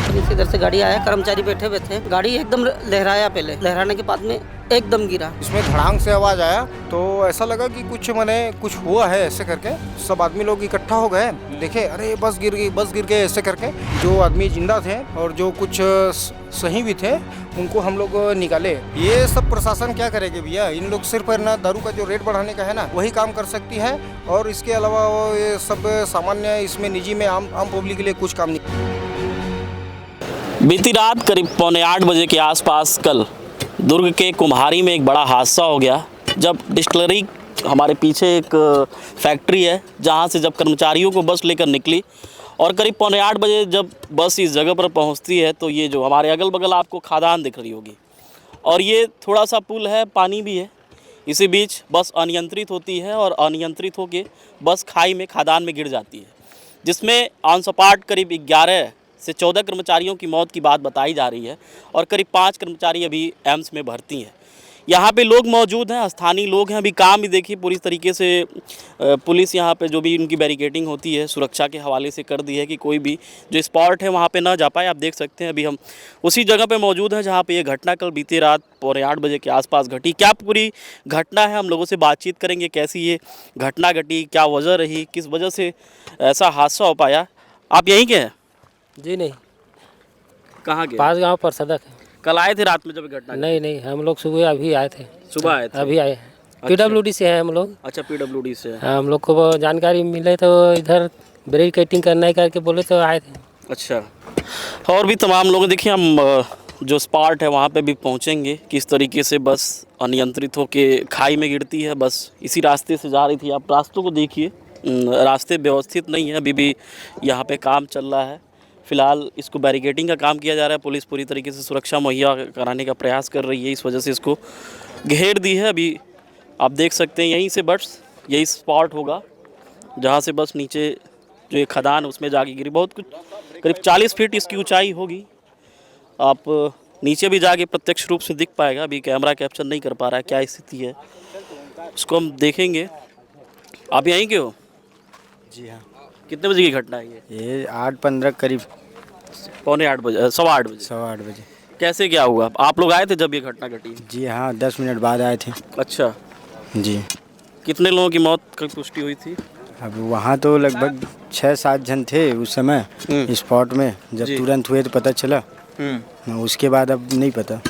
Company से इधर से गाड़ी आया, कर्मचारी बैठे हुए थे, गाड़ी एकदम लहराया, पहले लहराने के बाद में एकदम गिरा। इसमें धड़ांग से आवाज आया तो ऐसा लगा कि कुछ हुआ है। ऐसे करके सब आदमी लोग इकट्ठा हो गए, देखे अरे बस गिर गई ऐसे करके। जो आदमी जिंदा थे और जो कुछ सही भी थे उनको हम लोग निकाले। ये सब प्रशासन क्या करेगी भैया, इन लोग सिर्फ ना दारू का जो रेट बढ़ाने का है ना वही काम कर सकती है, और इसके अलावा ये सब सामान्य इसमें निजी में आम पब्लिक के लिए कुछ काम नहीं। बीती रात करीब 7:45 बजे के आसपास कल दुर्ग के कुम्हारी में एक बड़ा हादसा हो गया, जब डिस्टिलरी हमारे पीछे एक फैक्ट्री है जहां से जब कर्मचारियों को बस लेकर निकली और करीब 7:45 बजे जब बस इस जगह पर पहुंचती है तो ये जो हमारे अगल बगल आपको खदान दिख रही होगी, और ये थोड़ा सा पुल है, पानी भी है, इसी बीच बस अनियंत्रित होती है और अनियंत्रित होकर बस खाई में खदान में गिर जाती है, जिसमें ऑन स्पॉट करीब 11 से 14 कर्मचारियों की मौत की बात बताई जा रही है और करीब 5 कर्मचारी अभी एम्स में भर्ती हैं। यहाँ पे लोग मौजूद हैं, स्थानीय लोग हैं। अभी काम भी देखिए पूरी तरीके से पुलिस यहाँ पे जो भी उनकी बैरिकेडिंग होती है सुरक्षा के हवाले से कर दी है कि कोई भी जो स्पॉट है वहाँ पे ना जा पाए। आप देख सकते हैं अभी हम उसी जगह पे मौजूद हैं जहाँ पे ये घटना कल बीती रात 7:45 बजे के आसपास घटी। क्या पूरी घटना है हम लोगों से बातचीत करेंगे, कैसी ये घटना घटी, क्या वजह रही, किस वजह से ऐसा हादसा हो पाया। आप यहीं के हैं? जी नहीं, कहाँ के? पास गांव पर सदक है। कल आए थे रात में जब घटना? नहीं, हम लोग सुबह अभी आए थे। सुबह आए थे? अभी आए हैं। PWD से हैं हम लोग। अच्छा, PWD से। हाँ, हम लोग को जानकारी मिले तो इधर बैरिकेडिंग करने करके बोले तो आए थे। अच्छा, और भी तमाम लोग देखिए, हम जो स्पॉट है वहाँ पे भी पहुँचेंगे, किस तरीके से बस अनियंत्रित होकर खाई में गिरती है। बस इसी रास्ते से जा रही थी, आप रास्तों को देखिए, रास्ते व्यवस्थित नहीं है, अभी भी यहाँ पे काम चल रहा है। फ़िलहाल इसको बैरिकेडिंग का काम किया जा रहा है, पुलिस पूरी तरीके से सुरक्षा मुहैया कराने का प्रयास कर रही है, इस वजह से इसको घेर दी है। अभी आप देख सकते हैं यहीं से बस यही स्पॉट होगा जहाँ से बस नीचे जो ये खदान उसमें जाके गिरी। बहुत कुछ करीब 40 फीट इसकी ऊंचाई होगी। आप नीचे भी जाके प्रत्यक्ष रूप से दिख पाएगा, अभी कैमरा कैप्चर नहीं कर पा रहा है क्या स्थिति है, उसको हम देखेंगे। आप यहीं के हो? जी हाँ। कितने बजे की घटना है ये 8:15 करीब, 7:45 बजे, 8:15 बजे। 8:15 बजे। कैसे क्या हुआ? आप लोग आए थे जब ये घटना घटी? जी हाँ, 10 मिनट बाद आए थे। अच्छा जी। कितने लोगों की मौत की पुष्टि हुई थी? अब वहाँ तो लगभग 6-7 जन थे उस समय स्पॉट में, जब तुरंत हुए तो पता चला। उसके बाद अब नहीं पता।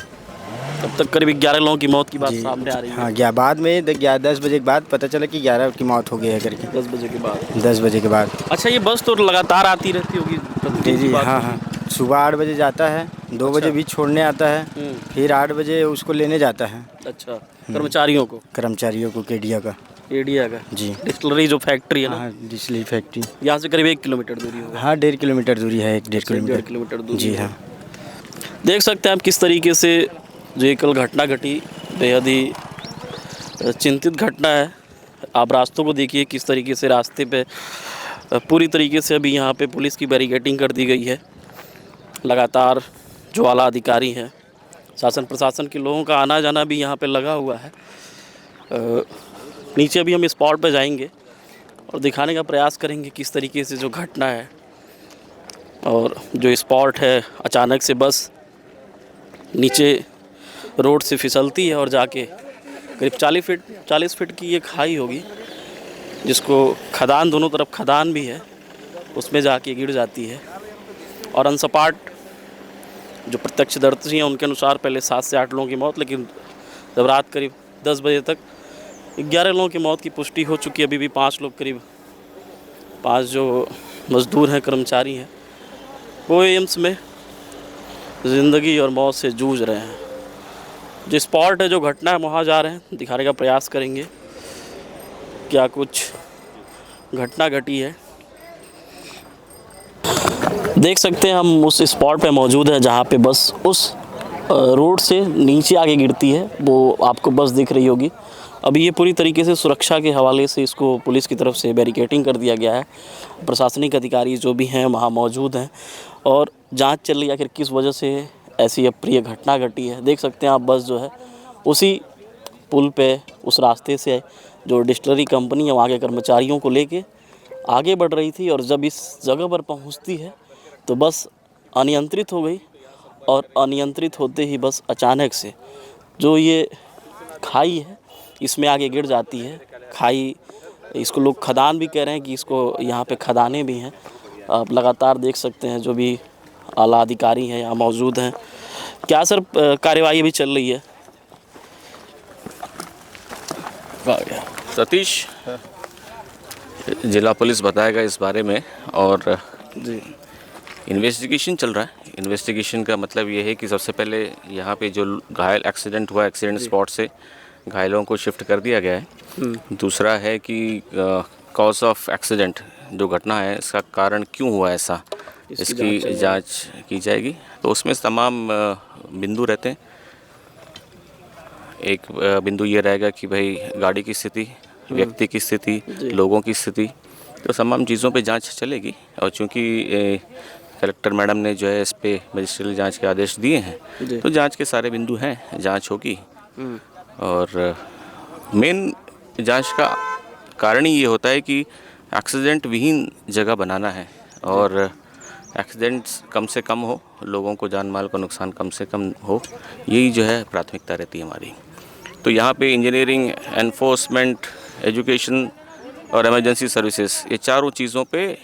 तब तक करीब 11 लोगों की मौत की बात सामने आ रही है। हाँ, क्या बाद में 10 बजे के बाद पता चला कि 11 की मौत हो गई है करके। 10 बजे के बाद? 10 बजे के बाद। अच्छा, ये बस तो लगातार आती रहती होगी? जी हाँ, सुबह 8 बजे जाता है, 2 बजे भी छोड़ने आता है, फिर 8 बजे उसको लेने जाता है। अच्छा, कर्मचारियों को केडिया का जी, डिस्टिलरी जो फैक्ट्री है ना? हाँ, डिस्टिलरी फैक्ट्री। यहाँ से करीब 1 किलोमीटर दूरी होगी। हाँ, 1.5 किलोमीटर दूरी है, 1.5 किलोमीटर दूरी। जी हाँ। देख सकते हैं आप किस तरीके से जो ये कल घटना घटी, बेहद ही चिंतित घटना है। आप रास्तों को देखिए किस तरीके से रास्ते पे पूरी तरीके से अभी यहाँ पे पुलिस की बैरिकेडिंग कर दी गई है। लगातार जो आला अधिकारी हैं, शासन प्रशासन के लोगों का आना जाना भी यहाँ पे लगा हुआ है। नीचे भी हम स्पॉट पे जाएंगे और दिखाने का प्रयास करेंगे किस तरीके से जो घटना है, और जो स्पॉट है अचानक से बस नीचे रोड से फिसलती है और जाके करीब 40 फीट की ये खाई होगी, जिसको खदान, दोनों तरफ खदान भी है, उसमें जाके गिर जाती है। और अनसपाट जो प्रत्यक्षदर्शी हैं उनके अनुसार पहले 7 से 8 लोगों की मौत, लेकिन जब रात करीब 10 बजे तक 11 लोगों की मौत की पुष्टि हो चुकी है। अभी भी 5 लोग, करीब 5 जो मज़दूर हैं, कर्मचारी हैं, वो एम्स में ज़िंदगी और मौत से जूझ रहे हैं। जो स्पॉट है, जो घटना है, वहाँ जा रहे हैं, दिखाने का प्रयास करेंगे क्या कुछ घटना घटी है। देख सकते हैं हम उस स्पॉट पे मौजूद है जहाँ पे बस उस रोड से नीचे आगे गिरती है, वो आपको बस दिख रही होगी। अभी ये पूरी तरीके से सुरक्षा के हवाले से इसको पुलिस की तरफ से बैरिकेडिंग कर दिया गया है। प्रशासनिक अधिकारी जो भी हैं वहाँ मौजूद हैं और जांच चल रही है आखिर किस वजह से ऐसी अप्रिय घटना घटी है। देख सकते हैं आप बस जो है उसी पुल पे, उस रास्ते से जो डिस्टिलरी कंपनी है वहाँ के कर्मचारियों को लेके आगे बढ़ रही थी, और जब इस जगह पर पहुँचती है तो बस अनियंत्रित हो गई और अनियंत्रित होते ही बस अचानक से जो ये खाई है इसमें आगे गिर जाती है। खाई, इसको लोग खदान भी कह रहे हैं कि इसको यहाँ पे खदानें भी हैं। आप लगातार देख सकते हैं जो भी आला अधिकारी हैं यहाँ मौजूद हैं। क्या सर कार्यवाही अभी चल रही है? सतीश, जिला पुलिस बताएगा इस बारे में और जी इन्वेस्टिगेशन चल रहा है। इन्वेस्टिगेशन का मतलब ये है कि सबसे पहले यहाँ पे जो घायल एक्सीडेंट हुआ, एक्सीडेंट स्पॉट से घायलों को शिफ्ट कर दिया गया है। दूसरा है कि कॉज ऑफ एक्सीडेंट, जो घटना है इसका कारण क्यों हुआ ऐसा, इसकी जांच की जाएगी। तो उसमें तमाम बिंदु रहते हैं। एक बिंदु ये रहेगा कि भाई गाड़ी की स्थिति, व्यक्ति की स्थिति, लोगों की स्थिति, तो तमाम चीज़ों पे जांच चलेगी। और चूँकि कलेक्टर मैडम ने जो है इस पे मजिस्ट्रियल जांच के आदेश दिए हैं, तो जांच के सारे बिंदु हैं, जांच होगी। और मेन जांच का कारण ही ये होता है कि एक्सीडेंट विहीन जगह बनाना है और एक्सीडेंट्स कम से कम हो, लोगों को जान माल का नुकसान कम से कम हो, यही जो है प्राथमिकता रहती है हमारी। तो यहाँ पे इंजीनियरिंग, एनफोर्समेंट, एजुकेशन और इमरजेंसी सर्विसेज, ये चारों चीज़ों पे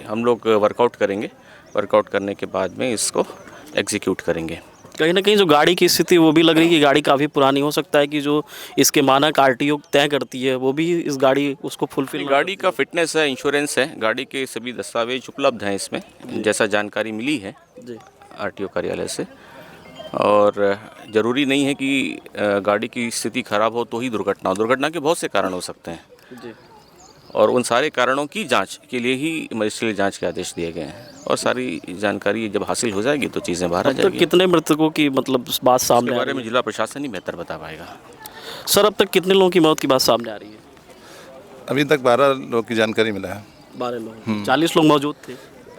हम लोग वर्कआउट करेंगे। वर्कआउट करने के बाद में इसको एग्जीक्यूट करेंगे। कहीं ना कहीं जो गाड़ी की स्थिति वो भी लग रही है कि गाड़ी काफ़ी पुरानी हो सकता है कि जो इसके मानक आरटीओ तय करती है वो भी इस गाड़ी उसको फुलफिल। गाड़ी का फिटनेस है, इंश्योरेंस है, गाड़ी के सभी दस्तावेज उपलब्ध हैं इसमें, जैसा जानकारी मिली है आरटीओ कार्यालय से। और ज़रूरी नहीं है कि गाड़ी की स्थिति खराब हो तो ही दुर्घटना के बहुत से कारण हो सकते हैं और उन सारे कारणों की जांच के लिए ही मजिस्ट्रियल जांच के आदेश दिए गए हैं। और सारी जानकारी जब हासिल हो जाएगी तो चीज़ें बाहर आ जाएगी। तो कितने मृतकों की मतलब बात सामने इसके बारे में जिला प्रशासन ही बेहतर बता पाएगा। सर, अब तक कितने लोगों की मौत की बात सामने आ रही है? अभी तक 12 लोग की जानकारी मिला है। 12 लोग, 40 लोग मौजूद थे?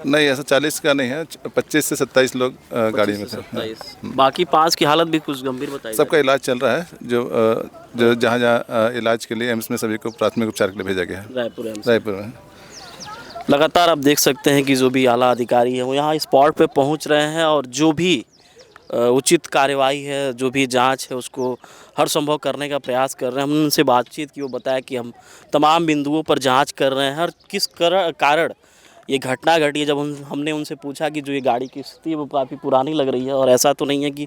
नहीं, ऐसा 40 का नहीं है, 25 से 27 लोग गाड़ी में थे। 27। बाकी 5 की हालत भी कुछ गंभीर बताई। सबका इलाज चल रहा है। जो जहाँ इलाज के लिए एम्स में सभी को प्राथमिक उपचार के लिए भेजा गया है। रायपुर में लगातार आप देख सकते हैं कि जो भी आला अधिकारी हैं वो यहाँ स्पॉट पे पहुँच रहे हैं और जो भी उचित कार्यवाही है, जो भी जांच है उसको हर संभव करने का प्रयास कर रहे हैं। हम उनसे बातचीत की, वो बताया कि हम तमाम बिंदुओं पर जांच कर रहे हैं। हर किस कारण ये घटना घटी है। जब हमने उनसे पूछा कि जो ये गाड़ी की स्थिति है वो काफ़ी पुरानी लग रही है और ऐसा तो नहीं है कि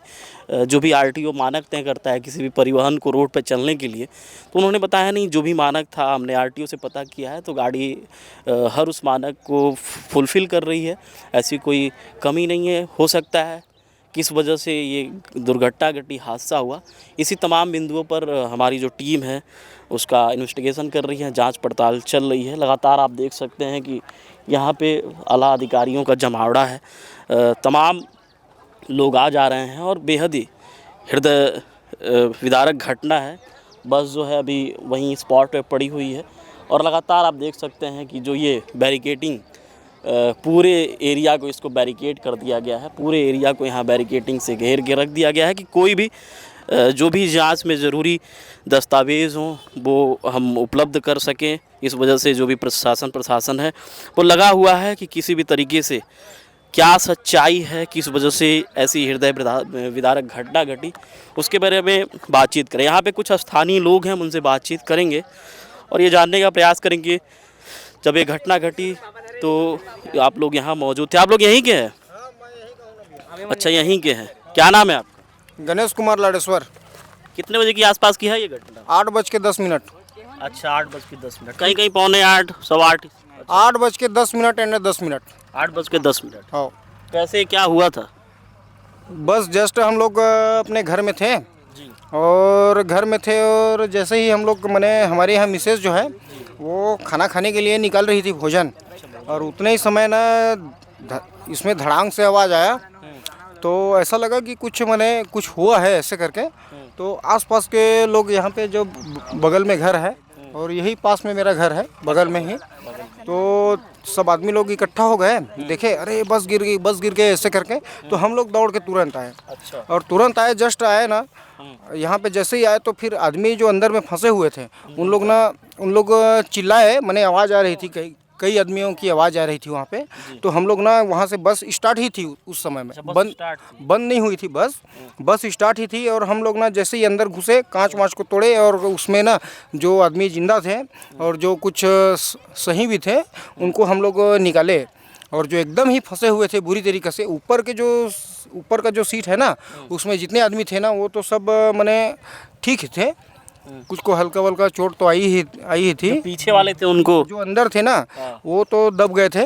जो भी आरटीओ मानक तय करता है किसी भी परिवहन को रोड पर चलने के लिए, तो उन्होंने बताया नहीं, जो भी मानक था हमने आरटीओ से पता किया है तो गाड़ी हर उस मानक को फुलफ़िल कर रही है, ऐसी कोई कमी नहीं है। हो सकता है किस वजह से ये दुर्घटना घटी, हादसा हुआ, इसी तमाम बिंदुओं पर हमारी जो टीम है उसका इन्वेस्टिगेशन कर रही है, जांच पड़ताल चल रही है। लगातार आप देख सकते हैं कि यहाँ पे आला अधिकारियों का जमावड़ा है, तमाम लोग आ जा रहे हैं और बेहद ही हृदय विदारक घटना है। बस जो है अभी वहीं स्पॉट पे पड़ी हुई है और लगातार आप देख सकते हैं कि जो ये बैरिकेडिंग पूरे एरिया को इसको बैरिकेड कर दिया गया है। पूरे एरिया को यहाँ बैरिकेडिंग से घेर के रख दिया गया है कि कोई भी जो भी जांच में ज़रूरी दस्तावेज़ हों वो हम उपलब्ध कर सकें। इस वजह से जो भी प्रशासन है वो लगा हुआ है कि किसी भी तरीके से क्या सच्चाई है, किस वजह से ऐसी हृदय विदारक घटना घटी, उसके बारे में बातचीत करें। यहाँ पे कुछ स्थानीय लोग हैं, हम उनसे बातचीत करेंगे और ये जानने का प्रयास करेंगे जब ये घटना घटी तो आप लोग यहाँ मौजूद थे। आप लोग यहीं के हैं? अच्छा, यहीं के हैं। क्या नाम है आप? गणेश कुमार लाडेश्वर। कितने बजे की आसपास की है ये घटना? 8:10। अच्छा, 8:10। कहीं कहीं 7:45, 8:15। 8:10 एंड 10 मिनट। 8:10। हाँ। कैसे, क्या हुआ था? बस जस्ट हम लोग अपने घर में थे और जैसे ही हम लोग हमारे यहाँ मिसेज जो है वो खाना खाने के लिए निकल रही थी भोजन, और उतने ही समय ना इसमें धड़ांग से आवाज़ आया तो ऐसा लगा कि कुछ हुआ है ऐसे करके। तो आसपास के लोग यहाँ पे जो बगल में घर है और यही पास में मेरा घर है बगल में ही, तो सब आदमी लोग इकट्ठा हो गए, देखे अरे बस गिर गई ऐसे करके। तो हम लोग दौड़ के तुरंत आए। अच्छा। और तुरंत आए, जस्ट आए ना यहाँ पे जैसे ही आए तो फिर आदमी जो अंदर में फंसे हुए थे उन लोग चिल्लाए, आवाज़ आ रही थी कई आदमियों की आवाज़ आ रही थी वहाँ पे। तो हम लोग ना वहाँ से बस स्टार्ट ही थी उस समय में, बंद नहीं हुई थी बस स्टार्ट ही थी। और हम लोग ना जैसे ही अंदर घुसे कांच वाँच को तोड़े और उसमें ना जो आदमी जिंदा थे और जो कुछ सही भी थे उनको हम लोग निकाले। और जो एकदम ही फंसे हुए थे बुरी तरीके से, ऊपर का जो सीट है ना उसमें जितने आदमी थे ना वो तो सब माने ठीक थे, कुछ को हल्का वल्का चोट तो आई ही थी। पीछे वाले थे उनको जो अंदर थे ना वो तो दब गए थे,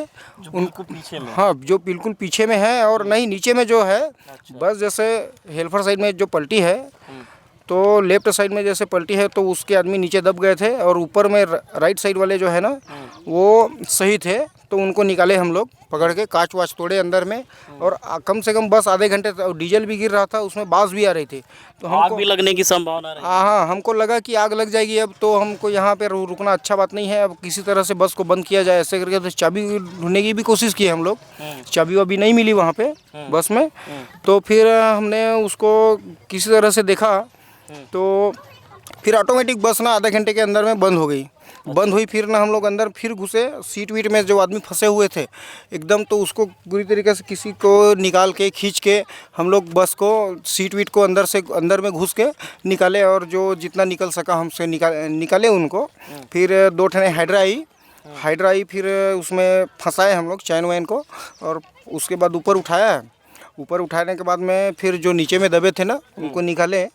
उनको पीछे में। हाँ जो बिल्कुल पीछे में है और नहीं नीचे में जो है। बस जैसे हेल्पर साइड में जो पलटी है तो लेफ्ट साइड में जैसे पलटी है तो उसके आदमी नीचे दब गए थे और ऊपर में राइट साइड वाले जो है ना वो सही थे। तो उनको निकाले हम लोग पकड़ के, कांच वाच तोड़े अंदर में। और कम से कम बस आधे घंटे डीजल भी गिर रहा था, उसमें बांस भी आ रही थी। तो आग भी लगने की संभावना रही। हाँ हमको लगा कि आग लग जाएगी अब, तो हमको यहाँ पे रुकना अच्छा बात नहीं है। अब किसी तरह से बस को बंद किया जाए ऐसे करके। तो चाबी ढूंढने की भी कोशिश की हम लोग, चाबी वाबी नहीं मिली वहाँ पे बस में। तो फिर हमने उसको किसी तरह से देखा तो फिर ऑटोमेटिक बस ना आधे घंटे के अंदर में बंद हो गई। बंद हुई फिर ना हम लोग अंदर फिर घुसे, सीट वीट में जो आदमी फंसे हुए थे एकदम, तो उसको बुरी तरीके से किसी को निकाल के खींच के हम लोग बस को सीट वीट को अंदर में घुस के निकाले। और जो जितना निकल सका हमसे निकाले उनको। फिर 2 ठने हाइड्रा आई फिर उसमें फंसाए हम लोग चैन वैन को। और उसके बाद ऊपर उठाने के बाद में फिर जो नीचे में दबे थे ना उनको निकाले।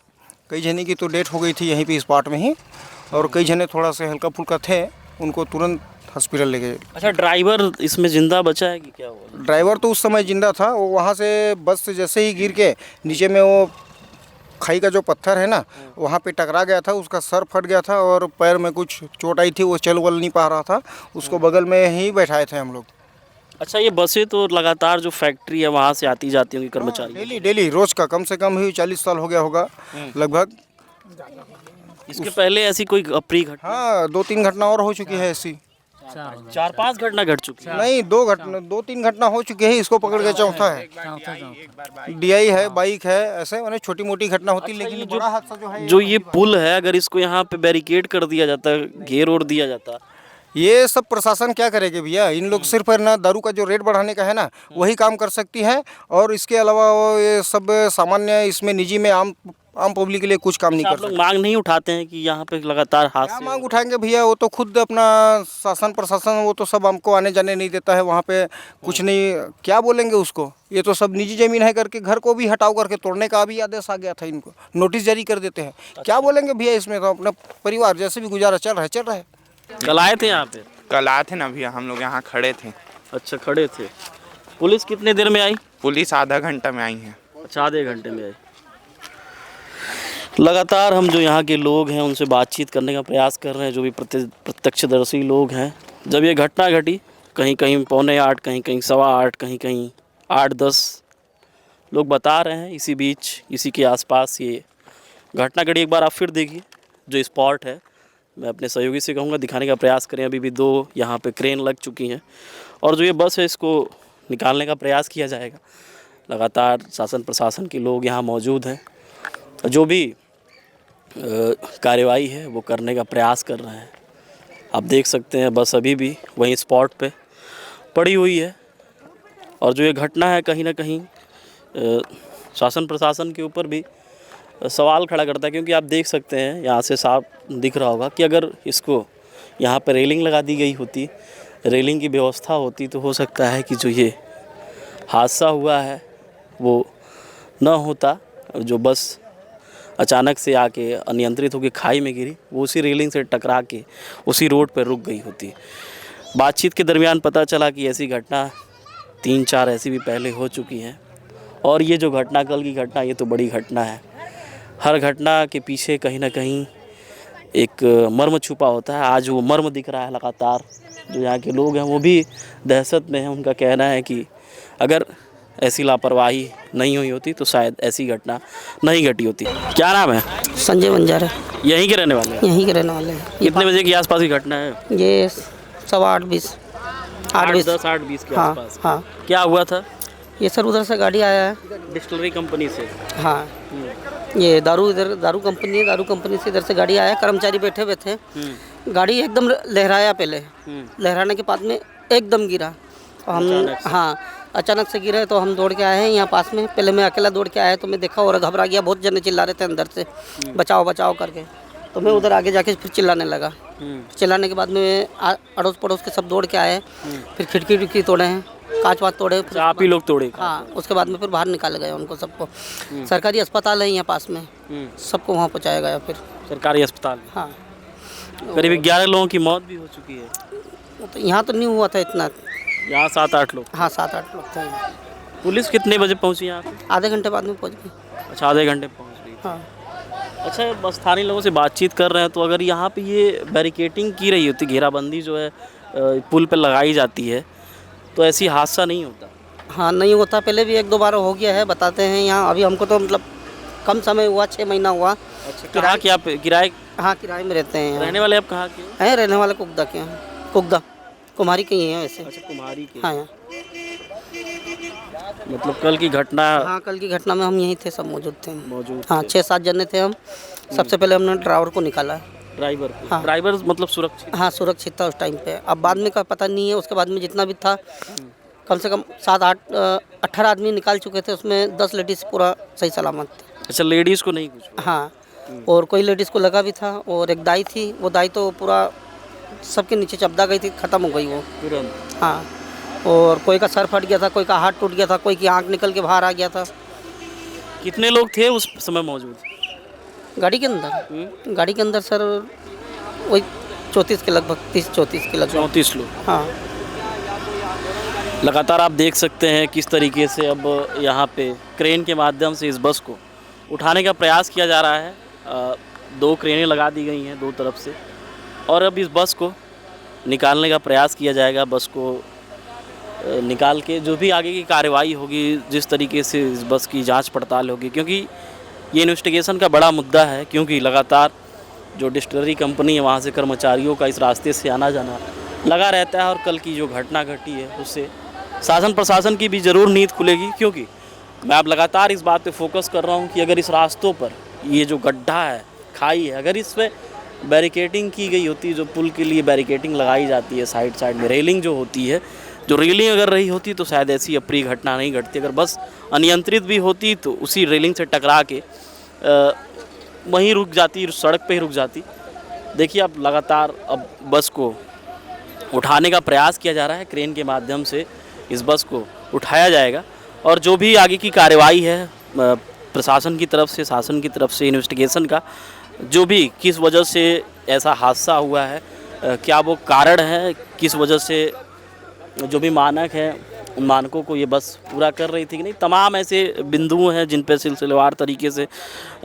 कई जने की तो डेथ हो गई थी यहीं पे स्पॉट में ही, और कई जने थोड़ा से हल्का फुल्का थे, उनको तुरंत हॉस्पिटल ले गए। अच्छा, ड्राइवर इसमें जिंदा बचा है कि क्या हुआ? ड्राइवर तो उस समय जिंदा था, वो वहाँ से बस से जैसे ही गिर के नीचे में वो खाई का जो पत्थर है ना वहाँ पे टकरा गया था, उसका सर फट गया था और पैर में कुछ चोट आई थी, वो चल वल नहीं पा रहा था। उसको बगल में ही बैठाए थे हम लोग। अच्छा, ये बसें तो लगातार जो फैक्ट्री है वहाँ से आती जाती होंगी कर्मचारी? डेली रोज का कम से कम ही 40 साल हो गया होगा लगभग। इसके पहले ऐसी कोई अप्रिय घटना? हाँ 2-3 घटना और हो चुकी है ऐसी। 4-5 घटना घट चुकी है? नहीं 2-3 घटना हो चुकी है, इसको पकड़ के चौथा है। डीआई है, बाइक है, ऐसे मैंने छोटी मोटी घटना होती। लेकिन बड़ा हादसा जो ये पुल है, अगर इसको यहाँ पे बैरिकेड कर दिया जाता, घेर ओढ़ दिया जाता, ये सब प्रशासन क्या करेगी भैया? इन लोग सिर्फ ना दारू का जो रेट बढ़ाने का है ना वही काम कर सकती है, और इसके अलावा ये सब सामान्य इसमें निजी में आम पब्लिक के लिए कुछ काम नहीं कर सकते। लोग मांग नहीं उठाते हैं कि यहाँ पे लगातार हादसे? मांग उठाएंगे भैया, वो तो खुद अपना शासन प्रशासन वो तो सब हमको आने जाने नहीं देता है वहाँ पे। कुछ नहीं, क्या बोलेंगे उसको? ये तो सब निजी जमीन है करके घर को भी हटाओ करके तोड़ने का भी आदेश आ गया था, इनको नोटिस जारी कर देते हैं। क्या बोलेंगे भैया इसमें? तो अपना परिवार जैसे भी गुजारा चल रहा है। कल आए थे यहाँ पे? कल आए थे ना भैया, हम लोग यहाँ खड़े थे। अच्छा, खड़े थे। पुलिस कितने देर में आई? पुलिस आधा घंटा में आई है। अच्छा, आधे घंटे में आई। लगातार हम जो यहाँ के लोग हैं उनसे बातचीत करने का प्रयास कर रहे हैं, जो भी प्रत्यक्षदर्शी लोग हैं। जब ये घटना घटी, कहीं कहीं 7:45, कहीं कहीं 8:15, कहीं कहीं 8-10 लोग बता रहे हैं। इसी बीच इसी के आसपास ये घटना घटी। एक बार आप फिर देखिए जो स्पॉट है, मैं अपने सहयोगी से कहूँगा दिखाने का प्रयास करें। अभी भी 2 यहाँ पे क्रेन लग चुकी हैं और जो ये बस है इसको निकालने का प्रयास किया जाएगा। लगातार शासन प्रशासन के लोग यहाँ मौजूद हैं, जो भी कार्यवाही है वो करने का प्रयास कर रहे हैं। आप देख सकते हैं बस अभी भी वहीं स्पॉट पे पड़ी हुई है। और जो ये घटना है कहीं ना कहीं शासन प्रशासन के ऊपर भी सवाल खड़ा करता है, क्योंकि आप देख सकते हैं यहाँ से साफ दिख रहा होगा कि अगर इसको यहाँ पर रेलिंग लगा दी गई होती, रेलिंग की व्यवस्था होती, तो हो सकता है कि जो ये हादसा हुआ है वो न होता। जो बस अचानक से आके अनियंत्रित होकर खाई में गिरी, वो उसी रेलिंग से टकरा के उसी रोड पर रुक गई होती। बातचीत के दरमियान पता चला कि ऐसी घटना 3-4 ऐसी भी पहले हो चुकी हैं, और ये जो घटना कल की घटना, ये तो बड़ी घटना है। हर घटना के पीछे कहीं ना कहीं एक मर्म छुपा होता है। आज वो मर्म दिख रहा है लगातार। जो यहाँ के लोग हैं वो भी दहशत में हैं। उनका कहना है कि अगर ऐसी लापरवाही नहीं हुई होती तो शायद ऐसी घटना नहीं घटी होती। क्या नाम है? संजय बंजारा। यहीं के रहने वाले हैं? यहीं के रहने वाले हैं। कितने बजे के आसपास की घटना है? ये 8:20 8:10-8:20 के आसपास। हाँ। क्या हुआ था? ये सर उधर से गाड़ी आया है डिस्टिलरी कंपनी से। हाँ। ये दारू कंपनी है। दारू कंपनी से इधर से गाड़ी आया, कर्मचारी बैठे हुए थे। गाड़ी एकदम लहराया पहले, लहराने के बाद में एकदम गिरा। और हम हाँ अचानक से गिरे तो हम दौड़ के आए हैं यहाँ पास में। पहले मैं अकेला दौड़ के आया तो मैं देखा और घबरा गया, बहुत जने चिल्ला रहे थे अंदर से बचाओ बचाओ करके। तो मैं उधर आगे जाके फिर चिल्लाने लगा। चिल्लाने के बाद में अड़ोस पड़ोस के सब दौड़ के आए। फिर खिड़की विड़की तोड़े हैं, कांच वाच तोड़े। फिर आप ही लोग तोड़े? हाँ, उसके बाद में फिर बाहर निकाले गए उनको सबको। सरकारी अस्पताल है यहाँ पास में, सबको वहाँ पहुँचाया गया। फिर सरकारी अस्पताल? हाँ। करीब 11 लोगों की मौत भी हो चुकी है। तो यहाँ तो नहीं हुआ था इतना, यहाँ 7-8 लोग? हाँ 7-8 लोग थे। पुलिस कितने बजे पहुँची यहाँ पे? आधे घंटे बाद में पहुँच गई। अच्छा, आधे घंटे पहुँच गई। हाँ। अच्छा, बस स्थानीय लोगों से बातचीत कर रहे हैं तो अगर यहाँ पे ये बैरिकेटिंग की रही होती, घेराबंदी जो है पुल पे लगाई जाती है, तो ऐसी हादसा नहीं होता? हाँ नहीं होता, पहले भी 1-2 बार हो गया है, बताते हैं यहाँ। अभी हमको तो मतलब कम समय हुआ, 6 महीना हुआ। अच्छा, कहाँ के आप किराए? हाँ किराए में रहते हैं। रहने वाले आप कहाँ के हैं? रहने वाले कुगदा के हैं। कुगदा कुम्हारी के ही हैं वैसे। अच्छा, कुम्हारी के। हाँ। मतलब कल की घटना? हाँ कल की घटना में हम यहीं थे, सब मौजूद थे। हाँ 6-7 जने थे हम। सबसे पहले हमने ड्राइवर को निकाला। ड्राइवर? हाँ। ड्राइवर मतलब सुरक्षित? हाँ सुरक्षित था उस टाइम पे। अब बाद में का पता नहीं है। उसके बाद में जितना भी था कम से कम 7-8-18 आदमी निकाल चुके थे, उसमें 10 लेडीज़ पूरा सही सलामत थे। अच्छा, लेडीज़ को नहीं कुछ? हाँ, और कोई लेडीज़ को लगा भी था। और एक दाई थी, वो दाई तो पूरा सबके नीचे चपदा गई थी, ख़त्म हो गई वो तुरंत। हाँ। और कोई का सर फट गया था, कोई का हाथ टूट गया था, कोई की आँख निकल के बाहर आ गया था। कितने लोग थे उस समय मौजूद गाड़ी के अंदर? गाड़ी के अंदर सर वही 34 के लगभग, 30-34 के लगभग। 34 लोग? हाँ। लगातार आप देख सकते हैं किस तरीके से अब यहाँ पे क्रेन के माध्यम से इस बस को उठाने का प्रयास किया जा रहा है। 2 क्रेनें लगा दी गई हैं 2 तरफ से, और अब इस बस को निकालने का प्रयास किया जाएगा। बस को निकाल के जो भी आगे की कार्रवाई होगी, जिस तरीके से इस बस की जांच पड़ताल होगी, क्योंकि ये इन्वेस्टिगेशन का बड़ा मुद्दा है। क्योंकि लगातार जो डिस्टिलरी कंपनी है वहाँ से कर्मचारियों का इस रास्ते से आना जाना लगा रहता है। और कल की जो घटना घटी है उससे शासन प्रशासन की भी ज़रूर नींद खुलेगी। क्योंकि मैं अब लगातार इस बात पे फोकस कर रहा हूँ कि अगर इस रास्तों पर ये जो गड्ढा है, खाई है, अगर इस पर बैरिकेटिंग की गई होती, जो पुल के लिए बैरिकेटिंग लगाई जाती है साइड में, रेलिंग जो होती है, जो रेलिंग अगर रही होती तो शायद ऐसी अप्रिय घटना नहीं घटती। अगर बस अनियंत्रित भी होती तो उसी रेलिंग से टकरा के वहीं रुक जाती, सड़क पे ही रुक जाती। देखिए अब लगातार अब बस को उठाने का प्रयास किया जा रहा है। क्रेन के माध्यम से इस बस को उठाया जाएगा और जो भी आगे की कार्रवाई है प्रशासन की तरफ से, शासन की तरफ से, इन्वेस्टिगेशन का जो भी किस वजह से ऐसा हादसा हुआ है, क्या वो कारण है, किस वजह से जो भी मानक है उन मानकों को ये बस पूरा कर रही थी कि नहीं, तमाम ऐसे बिंदु हैं जिन पर सिलसिलेवार तरीके से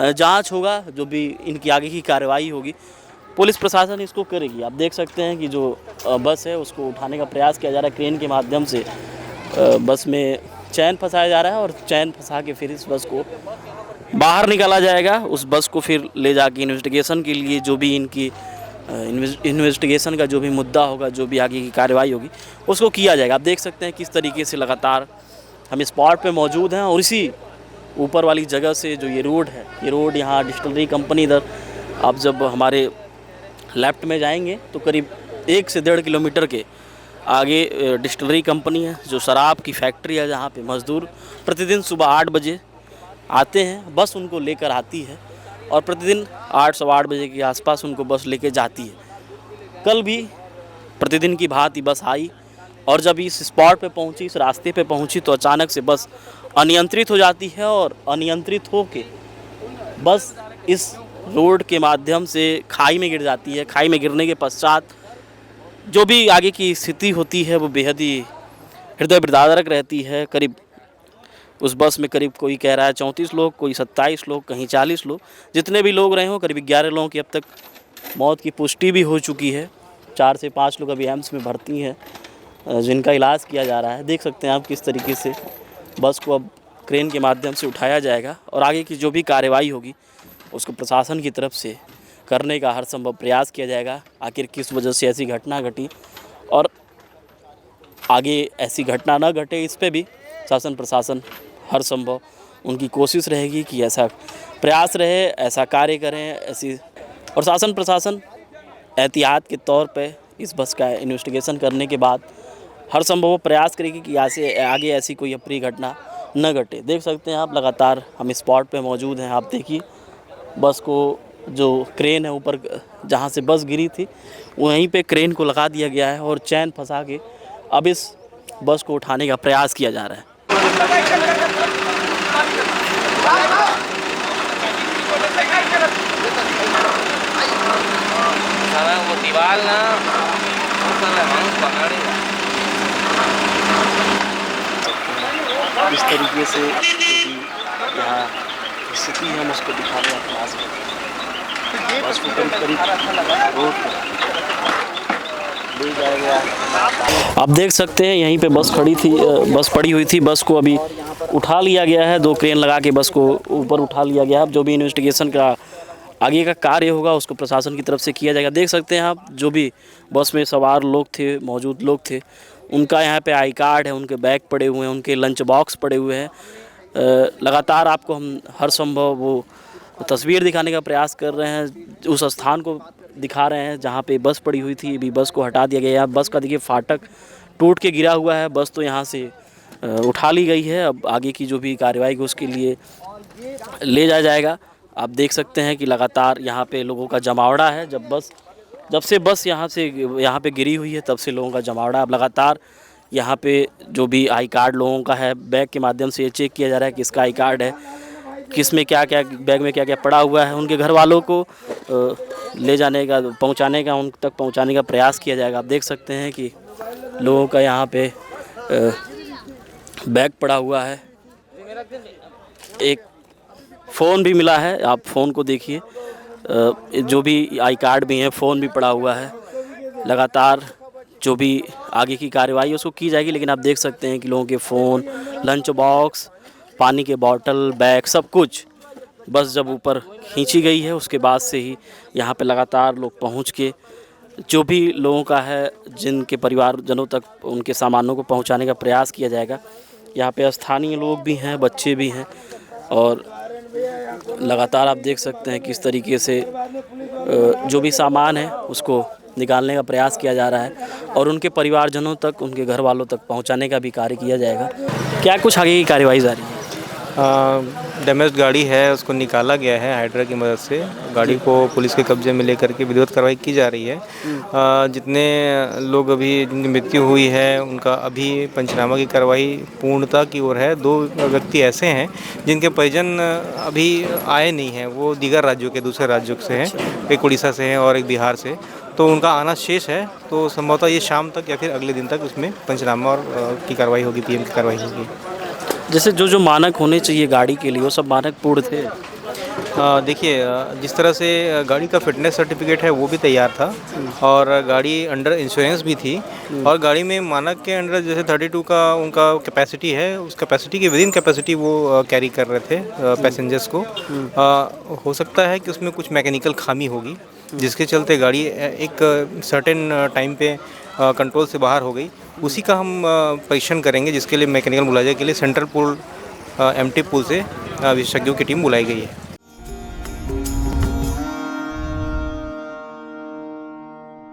जांच होगा। जो भी इनकी आगे की कार्रवाई होगी पुलिस प्रशासन इसको करेगी। आप देख सकते हैं कि जो बस है उसको उठाने का प्रयास किया जा रहा है क्रेन के माध्यम से। बस में चैन फंसाया जा रहा है और चैन फंसा के फिर इस बस को बाहर निकाला जाएगा। उस बस को फिर ले जाके इन्वेस्टिगेशन के लिए जो भी इनकी इन्वेस्टिगेशन का जो भी मुद्दा होगा, जो भी आगे की कार्रवाई होगी उसको किया जाएगा। आप देख सकते हैं किस तरीके से लगातार हम स्पॉट पे मौजूद हैं और इसी ऊपर वाली जगह से जो ये रोड है, ये रोड यहाँ डिस्टिलरी कंपनी, इधर आप जब हमारे लेफ़्ट में जाएंगे तो करीब 1 से 1.5 किलोमीटर के आगे डिस्टिलरी कंपनी है, जो शराब की फैक्ट्री है, जहाँ पे मज़दूर प्रतिदिन सुबह 8 बजे आते हैं, बस उनको लेकर आती है और प्रतिदिन 8 सवा 8 बजे के आसपास उनको बस लेके जाती है। कल भी प्रतिदिन की भांति बस आई और जब इस स्पॉट पे पहुंची, इस रास्ते पे पहुंची तो अचानक से बस अनियंत्रित हो जाती है और अनियंत्रित होके बस इस रोड के माध्यम से खाई में गिर जाती है। खाई में गिरने के पश्चात जो भी आगे की स्थिति होती है वो बेहद ही हृदय विदारक रहती है। करीब उस बस में करीब कोई कह रहा है 34 लोग, कोई 27 लोग, कहीं 40 लोग, जितने भी लोग रहे हों करीब 11 लोगों की अब तक मौत की पुष्टि भी हो चुकी है। 4 से 5 लोग अभी एम्स में भर्ती हैं, जिनका इलाज किया जा रहा है। देख सकते हैं आप किस तरीके से बस को अब क्रेन के माध्यम से उठाया जाएगा और आगे की जो भी कार्रवाई होगी उसको प्रशासन की तरफ से करने का हर संभव प्रयास किया जाएगा। आखिर किस वजह से ऐसी घटना घटी और आगे ऐसी घटना न घटे, इस पे भी शासन प्रशासन हर संभव उनकी कोशिश रहेगी कि ऐसा प्रयास रहे, ऐसा कार्य करें ऐसी। और शासन प्रशासन एहतियात के तौर पे इस बस का इन्वेस्टिगेशन करने के बाद हर संभव प्रयास करेगी कि आगे ऐसी कोई अप्रिय घटना न घटे। देख सकते हैं आप, लगातार हम स्पॉट पे मौजूद हैं। आप देखिए बस को जो क्रेन है ऊपर जहाँ से बस गिरी थी वहीं पे क्रेन को लगा दिया गया है और चैन फंसा के अब इस बस को उठाने का प्रयास किया जा रहा है। इस तरीके से जो भी यहाँ स्थिति है हम उसको दिखाने का प्रयास करते हैं। बस को करीब रोड ले जाया गया। आप देख सकते हैं यहीं पे बस खड़ी थी, बस पड़ी हुई थी। बस को अभी उठा लिया गया है, 2 क्रेन लगा के बस को ऊपर उठा लिया गया है। अब जो भी इन्वेस्टिगेशन का आगे का कार्य होगा उसको प्रशासन की तरफ से किया जाएगा। देख सकते हैं आप, जो भी बस में सवार लोग थे, मौजूद लोग थे, उनका यहाँ पे आई कार्ड है, उनके बैग पड़े हुए हैं, उनके लंच बॉक्स पड़े हुए हैं। लगातार आपको हम हर संभव वो तस्वीर दिखाने का प्रयास कर रहे हैं, उस स्थान को दिखा रहे हैं जहाँ पे बस पड़ी हुई थी। अभी बस को हटा दिया गया है। बस का देखिए फाटक टूट के गिरा हुआ है। बस तो यहाँ से उठा ली गई है। अब आगे की जो भी कार्रवाई है उसके लिए ले जाया जाएगा। आप देख सकते हैं कि लगातार यहाँ पे लोगों का जमावड़ा है। जब से बस यहाँ पे गिरी हुई है तब से लोगों का जमावड़ा। अब लगातार यहाँ पे जो भी आई कार्ड लोगों का है, बैग के माध्यम से ये चेक किया जा रहा है कि किसका आई कार्ड है, किस में क्या क्या बैग में क्या क्या पड़ा हुआ है। उनके घर वालों को ले जाने का, पहुँचाने का, उन तक पहुँचाने का प्रयास किया जाएगा। आप देख सकते हैं कि लोगों का यहाँ पे बैग पड़ा हुआ है। एक फ़ोन भी मिला है, आप फ़ोन को देखिए। जो भी आई कार्ड भी हैं, फ़ोन भी पड़ा हुआ है। लगातार जो भी आगे की कार्रवाई है उसको की जाएगी। लेकिन आप देख सकते हैं कि लोगों के फ़ोन, लंच बॉक्स, पानी के बॉटल, बैग, सब कुछ बस जब ऊपर खींची गई है उसके बाद से ही यहाँ पे लगातार लोग पहुँच के जो भी लोगों का है, जिनके परिवारजनों तक उनके सामानों को पहुँचाने का प्रयास किया जाएगा। यहाँ पे स्थानीय लोग भी हैं, बच्चे भी हैं और लगातार आप देख सकते हैं किस तरीके से जो भी सामान है उसको निकालने का प्रयास किया जा रहा है और उनके परिवारजनों तक, उनके घर वालों तक पहुंचाने का भी कार्य किया जाएगा। क्या कुछ आगे की कार्रवाई जारी है? डैमेज गाड़ी है, उसको निकाला गया है हाइड्रा की मदद से। गाड़ी को पुलिस के कब्जे में लेकर के विधिवत कार्रवाई की जा रही है। जितने लोग अभी जिनकी मृत्यु हुई है उनका अभी पंचनामा की कार्रवाई पूर्णता की ओर है। 2 व्यक्ति ऐसे हैं जिनके परिजन अभी आए नहीं हैं, वो दीगर राज्यों के, दूसरे राज्यों से हैं, एक उड़ीसा से हैं और एक बिहार से। तो उनका आना शेष है, तो संभवतः ये शाम तक या फिर अगले दिन तक उसमें पंचनामा और की कार्रवाई होगी, PM की कार्रवाई होगी। जैसे जो मानक होने चाहिए गाड़ी के लिए वो सब मानक पूर्ण थे? देखिए, जिस तरह से गाड़ी का फिटनेस सर्टिफिकेट है वो भी तैयार था और गाड़ी अंडर इंश्योरेंस भी थी और गाड़ी में मानक के अंडर जैसे 32 का उनका कैपेसिटी है, उस कैपेसिटी के विदिन कैपेसिटी वो कैरी कर रहे थे पैसेंजर्स को। हो सकता है कि उसमें कुछ मैकेनिकल खामी होगी जिसके चलते गाड़ी एक सर्टेन टाइम पे कंट्रोल से बाहर हो गई। उसी का हम परीक्षण करेंगे, जिसके लिए मैकेनिकल मुलाजे के लिए सेंट्रल पूल MT पूल से विशेषज्ञों की टीम बुलाई गई है।